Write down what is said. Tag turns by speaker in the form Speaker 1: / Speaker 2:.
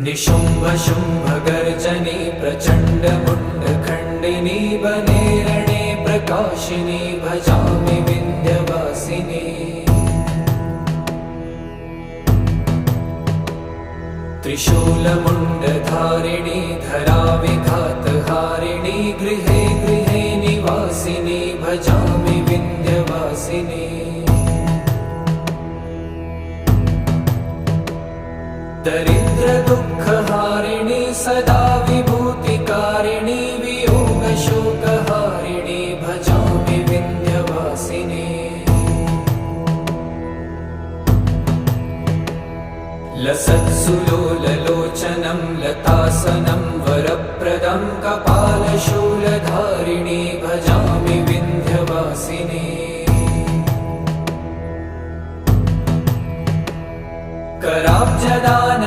Speaker 1: निशुम्भ शुम्भ गर्जनी प्रचण्ड मुण्डखण्डिनी वने रणे प्रकाशिनी भजामि विन्ध्यवासिनी। त्रिशूलमुण्डधारिणी धराविघातहारिणी गृहे गृहे निवासिनी भजामि विन्ध्यवासिनी। दरिद्र दुःखहारिणी सदा विभूतिकारिणी वियोगशोकहारिणी भजामि विन्ध्यवासिनी। लसत्सुलोललोचनं लतासनं वरप्रदं कपालशूलधारिणी भजामि विन्ध्यवासिनी। कराब्जदान